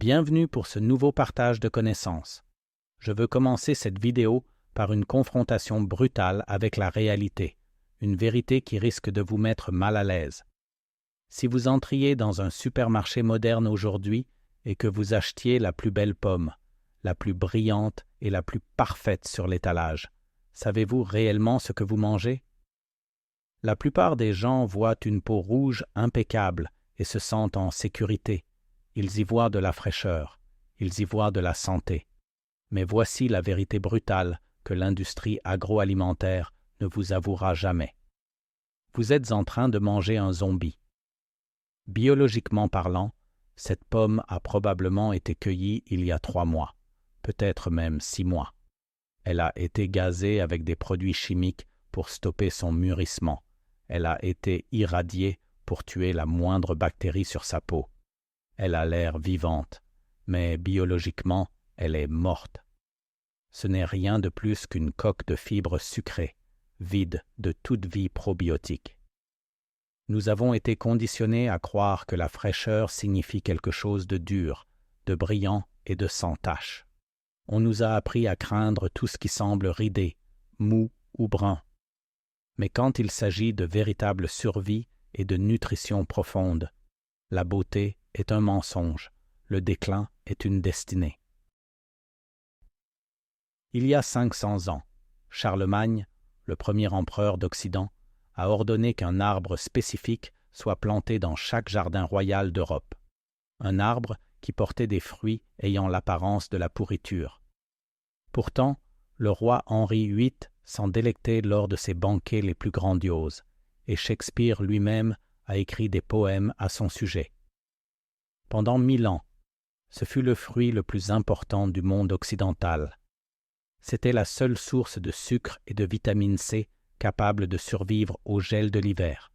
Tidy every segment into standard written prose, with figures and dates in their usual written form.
Bienvenue pour ce nouveau partage de connaissances. Je veux commencer cette vidéo par une confrontation brutale avec la réalité, une vérité qui risque de vous mettre mal à l'aise. Si vous entriez dans un supermarché moderne aujourd'hui et que vous achetiez la plus belle pomme, la plus brillante et la plus parfaite sur l'étalage, savez-vous réellement ce que vous mangez? La plupart des gens voient une peau rouge impeccable et se sentent en sécurité. Ils y voient de la fraîcheur, ils y voient de la santé. Mais voici la vérité brutale que l'industrie agroalimentaire ne vous avouera jamais. Vous êtes en train de manger un zombie. Biologiquement parlant, cette pomme a probablement été cueillie il y a 3 mois, peut-être même 6 mois. Elle a été gazée avec des produits chimiques pour stopper son mûrissement. Elle a été irradiée pour tuer la moindre bactérie sur sa peau. Elle a l'air vivante, mais biologiquement, elle est morte. Ce n'est rien de plus qu'une coque de fibres sucrées, vide de toute vie probiotique. Nous avons été conditionnés à croire que la fraîcheur signifie quelque chose de dur, de brillant et de sans tache. On nous a appris à craindre tout ce qui semble ridé, mou ou brun. Mais quand il s'agit de véritable survie et de nutrition profonde, la beauté est un mensonge, le déclin est une destinée. Il y a 500 ans, Charlemagne, le premier empereur d'Occident, a ordonné qu'un arbre spécifique soit planté dans chaque jardin royal d'Europe. Un arbre qui portait des fruits ayant l'apparence de la pourriture. Pourtant, le roi Henri VIII s'en délectait lors de ses banquets les plus grandioses, et Shakespeare lui-même a écrit des poèmes à son sujet. Pendant 1000 ans, ce fut le fruit le plus important du monde occidental. C'était la seule source de sucre et de vitamine C capable de survivre au gel de l'hiver.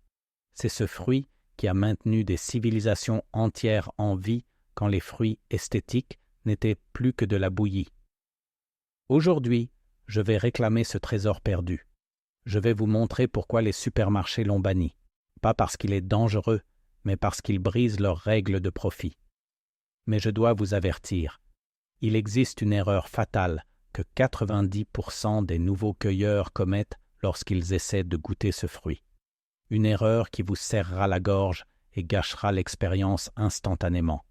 C'est ce fruit qui a maintenu des civilisations entières en vie quand les fruits esthétiques n'étaient plus que de la bouillie. Aujourd'hui, je vais réclamer ce trésor perdu. Je vais vous montrer pourquoi les supermarchés l'ont banni. Pas parce qu'il est dangereux, mais parce qu'il brise leurs règles de profit. Mais je dois vous avertir, il existe une erreur fatale que 90% des nouveaux cueilleurs commettent lorsqu'ils essaient de goûter ce fruit. Une erreur qui vous serrera la gorge et gâchera l'expérience instantanément.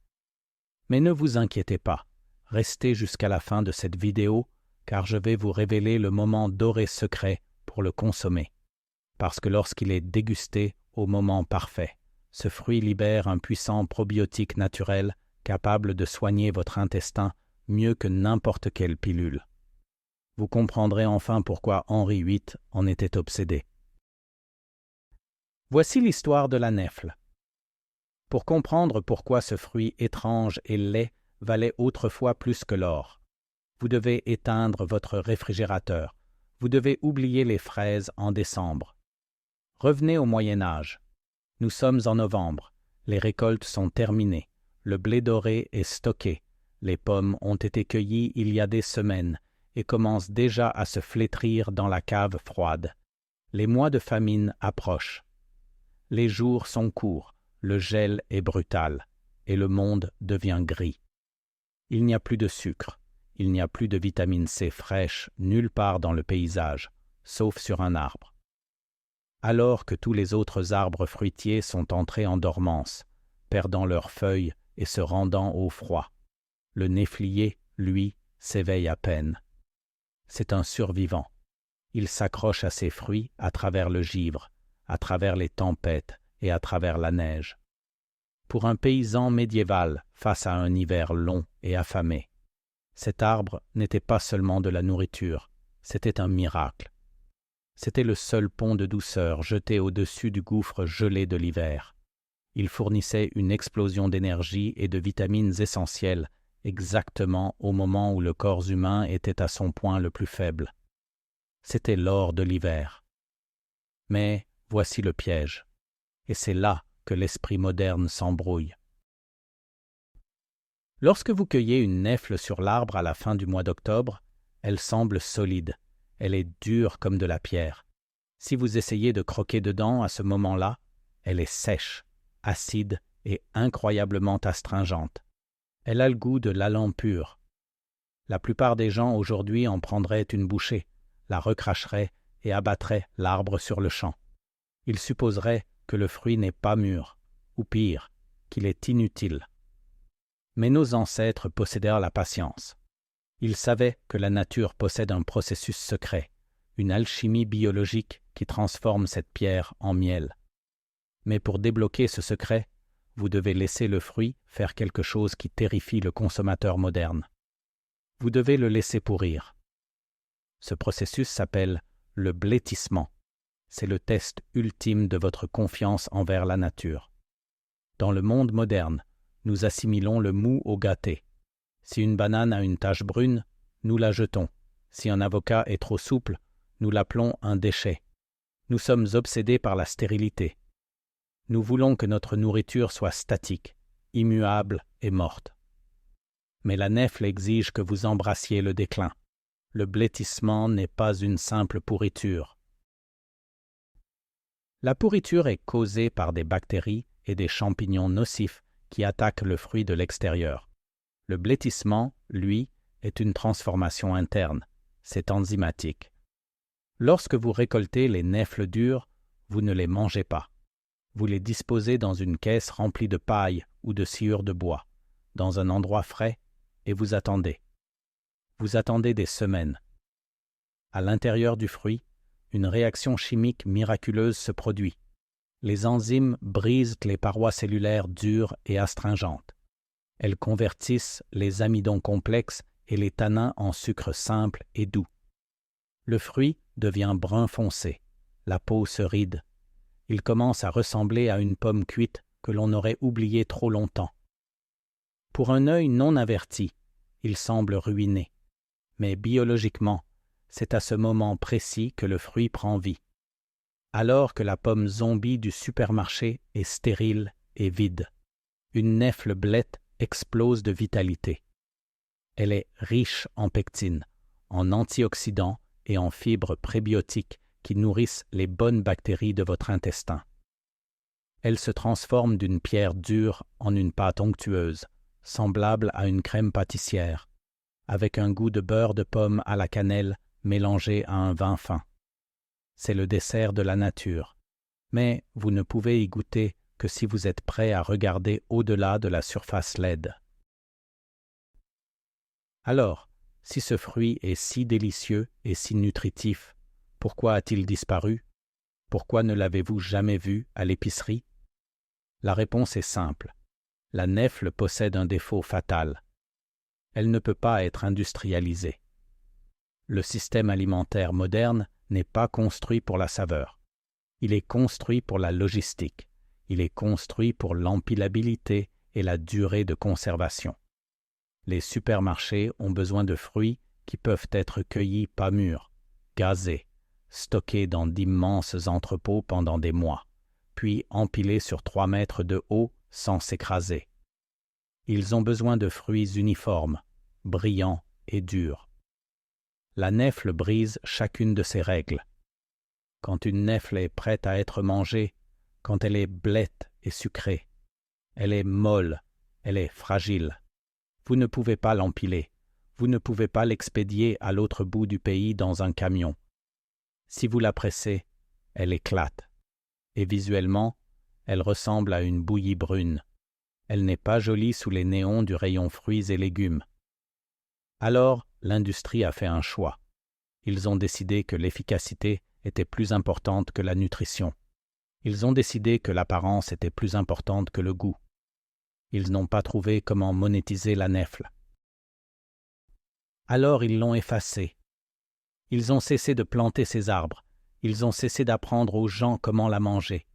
Mais ne vous inquiétez pas, restez jusqu'à la fin de cette vidéo car je vais vous révéler le moment doré secret pour le consommer. Parce que lorsqu'il est dégusté au moment parfait, ce fruit libère un puissant probiotique naturel capable de soigner votre intestin mieux que n'importe quelle pilule. Vous comprendrez enfin pourquoi Henri VIII en était obsédé. Voici l'histoire de la nèfle. Pour comprendre pourquoi ce fruit étrange et laid valait autrefois plus que l'or, vous devez éteindre votre réfrigérateur, vous devez oublier les fraises en décembre. Revenez au Moyen Âge. Nous sommes en novembre, les récoltes sont terminées, le blé doré est stocké, les pommes ont été cueillies il y a des semaines et commencent déjà à se flétrir dans la cave froide. Les mois de famine approchent. Les jours sont courts, le gel est brutal et le monde devient gris. Il n'y a plus de sucre, il n'y a plus de vitamine C fraîche nulle part dans le paysage, sauf sur un arbre. Alors que tous les autres arbres fruitiers sont entrés en dormance, perdant leurs feuilles et se rendant au froid. Le néflier, lui, s'éveille à peine. C'est un survivant. Il s'accroche à ses fruits à travers le givre, à travers les tempêtes et à travers la neige. Pour un paysan médiéval face à un hiver long et affamé, cet arbre n'était pas seulement de la nourriture, c'était un miracle. C'était le seul pont de douceur jeté au-dessus du gouffre gelé de l'hiver. Il fournissait une explosion d'énergie et de vitamines essentielles exactement au moment où le corps humain était à son point le plus faible. C'était l'or de l'hiver. Mais voici le piège. Et c'est là que l'esprit moderne s'embrouille. Lorsque vous cueillez une nèfle sur l'arbre à la fin du mois d'octobre, elle semble solide. Elle est dure comme de la pierre. Si vous essayez de croquer dedans à ce moment-là, elle est sèche, acide et incroyablement astringente. Elle a le goût de l'allant pur. La plupart des gens aujourd'hui en prendraient une bouchée, la recracheraient et abattraient l'arbre sur le champ. Ils supposeraient que le fruit n'est pas mûr, ou pire, qu'il est inutile. Mais nos ancêtres possédèrent la patience. Ils savaient que la nature possède un processus secret, une alchimie biologique qui transforme cette pierre en miel. Mais pour débloquer ce secret, vous devez laisser le fruit faire quelque chose qui terrifie le consommateur moderne. Vous devez le laisser pourrir. Ce processus s'appelle le blêtissement. C'est le test ultime de votre confiance envers la nature. Dans le monde moderne, nous assimilons le mou au gâté. Si une banane a une tache brune, nous la jetons. Si un avocat est trop souple, nous l'appelons un déchet. Nous sommes obsédés par la stérilité. Nous voulons que notre nourriture soit statique, immuable et morte. Mais la nèfle exige que vous embrassiez le déclin. Le blêtissement n'est pas une simple pourriture. La pourriture est causée par des bactéries et des champignons nocifs qui attaquent le fruit de l'extérieur. Le blêtissement, lui, est une transformation interne. C'est enzymatique. Lorsque vous récoltez les nèfles dures, vous ne les mangez pas. Vous les disposez dans une caisse remplie de paille ou de sciure de bois, dans un endroit frais, et vous attendez. Vous attendez des semaines. À l'intérieur du fruit, une réaction chimique miraculeuse se produit. Les enzymes brisent les parois cellulaires dures et astringentes. Elles convertissent les amidons complexes et les tanins en sucre simple et doux. Le fruit devient brun foncé, la peau se ride. Il commence à ressembler à une pomme cuite que l'on aurait oubliée trop longtemps. Pour un œil non averti, il semble ruiné. Mais biologiquement, c'est à ce moment précis que le fruit prend vie. Alors que la pomme zombie du supermarché est stérile et vide. Une nèfle blette explose de vitalité. Elle est riche en pectine, en antioxydants et en fibres prébiotiques qui nourrissent les bonnes bactéries de votre intestin. Elle se transforme d'une pierre dure en une pâte onctueuse, semblable à une crème pâtissière, avec un goût de beurre de pomme à la cannelle mélangé à un vin fin. C'est le dessert de la nature, mais vous ne pouvez y goûter que si vous êtes prêt à regarder au-delà de la surface laide. Alors, si ce fruit est si délicieux et si nutritif, pourquoi a-t-il disparu? Pourquoi ne l'avez-vous jamais vu à l'épicerie? La réponse est simple. La nèfle possède un défaut fatal. Elle ne peut pas être industrialisée. Le système alimentaire moderne n'est pas construit pour la saveur. Il est construit pour la logistique. Il est construit pour l'empilabilité et la durée de conservation. Les supermarchés ont besoin de fruits qui peuvent être cueillis pas mûrs, gazés, stockés dans d'immenses entrepôts pendant des mois, puis empilés sur 3 mètres de haut sans s'écraser. Ils ont besoin de fruits uniformes, brillants et durs. La nèfle brise chacune de ces règles. Quand une nèfle est prête à être mangée, quand elle est blette et sucrée, elle est molle, elle est fragile. Vous ne pouvez pas l'empiler, vous ne pouvez pas l'expédier à l'autre bout du pays dans un camion. Si vous la pressez, elle éclate. Et visuellement, elle ressemble à une bouillie brune. Elle n'est pas jolie sous les néons du rayon fruits et légumes. Alors, l'industrie a fait un choix. Ils ont décidé que l'efficacité était plus importante que la nutrition. Ils ont décidé que l'apparence était plus importante que le goût. Ils n'ont pas trouvé comment monétiser la nèfle. Alors ils l'ont effacée. Ils ont cessé de planter ces arbres. Ils ont cessé d'apprendre aux gens comment la manger.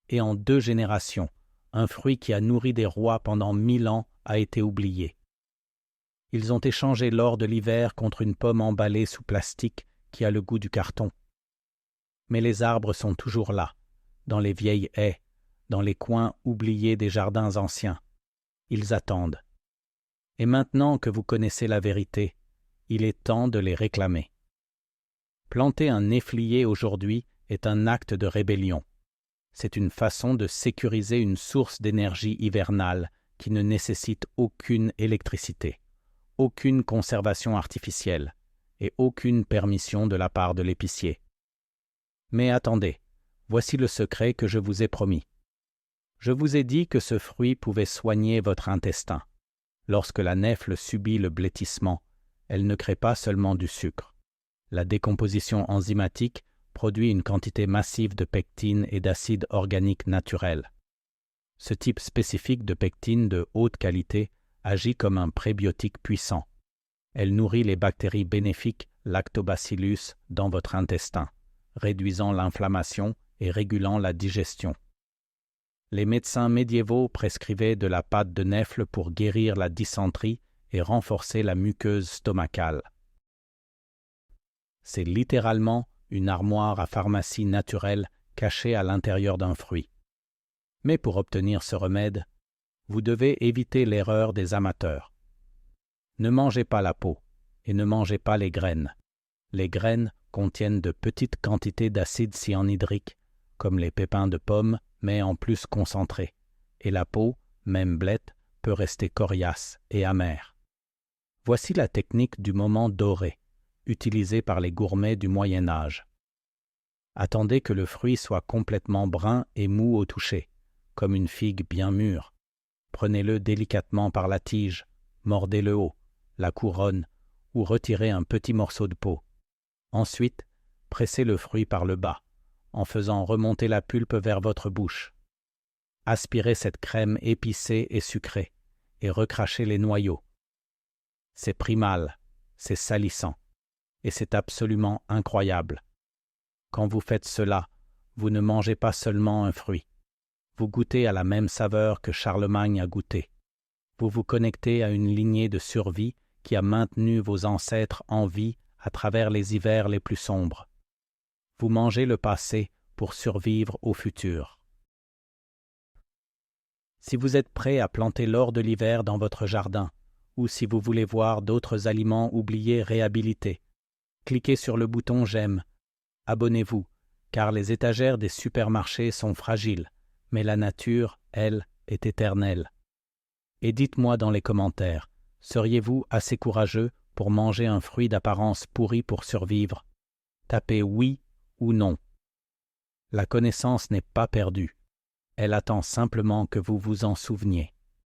Et en 2 générations, un fruit qui a nourri des rois pendant 1000 ans a été oublié. Ils ont échangé l'or de l'hiver contre une pomme emballée sous plastique qui a le goût du carton. Mais les arbres sont toujours là, dans les vieilles haies, dans les coins oubliés des jardins anciens. Ils attendent. Et maintenant que vous connaissez la vérité, il est temps de les réclamer. Planter un néflier aujourd'hui est un acte de rébellion. C'est une façon de sécuriser une source d'énergie hivernale qui ne nécessite aucune électricité, aucune conservation artificielle et aucune permission de la part de l'épicier. Mais attendez, voici le secret que je vous ai promis. Je vous ai dit que ce fruit pouvait soigner votre intestin. Lorsque la nèfle subit le blétissement, elle ne crée pas seulement du sucre. La décomposition enzymatique produit une quantité massive de pectine et d'acide organique naturel. Ce type spécifique de pectine de haute qualité agit comme un prébiotique puissant. Elle nourrit les bactéries bénéfiques Lactobacillus dans votre intestin, réduisant l'inflammation et régulant la digestion. Les médecins médiévaux prescrivaient de la pâte de nèfle pour guérir la dysenterie et renforcer la muqueuse stomacale. C'est littéralement une armoire à pharmacie naturelle cachée à l'intérieur d'un fruit. Mais pour obtenir ce remède, vous devez éviter l'erreur des amateurs. Ne mangez pas la peau et ne mangez pas les graines. Les graines contiennent de petites quantités d'acide cyanhydrique, comme les pépins de pomme, mais en plus concentré, et la peau, même blette, peut rester coriace et amère. Voici la technique du moment doré, utilisée par les gourmets du Moyen Âge. Attendez que le fruit soit complètement brun et mou au toucher, comme une figue bien mûre. Prenez-le délicatement par la tige, mordez le haut, la couronne, ou retirez un petit morceau de peau. Ensuite, pressez le fruit par le bas, en faisant remonter la pulpe vers votre bouche. Aspirez cette crème épicée et sucrée, et recrachez les noyaux. C'est primal, c'est salissant, et c'est absolument incroyable. Quand vous faites cela, vous ne mangez pas seulement un fruit. Vous goûtez à la même saveur que Charlemagne a goûté. Vous vous connectez à une lignée de survie qui a maintenu vos ancêtres en vie à travers les hivers les plus sombres. Vous mangez le passé pour survivre au futur. Si vous êtes prêt à planter l'or de l'hiver dans votre jardin, ou si vous voulez voir d'autres aliments oubliés réhabilités, cliquez sur le bouton « J'aime ». Abonnez-vous, car les étagères des supermarchés sont fragiles, mais la nature, elle, est éternelle. Et dites-moi dans les commentaires, seriez-vous assez courageux pour manger un fruit d'apparence pourrie pour survivre? Tapez oui ou non. La connaissance n'est pas perdue. Elle attend simplement que vous vous en souveniez.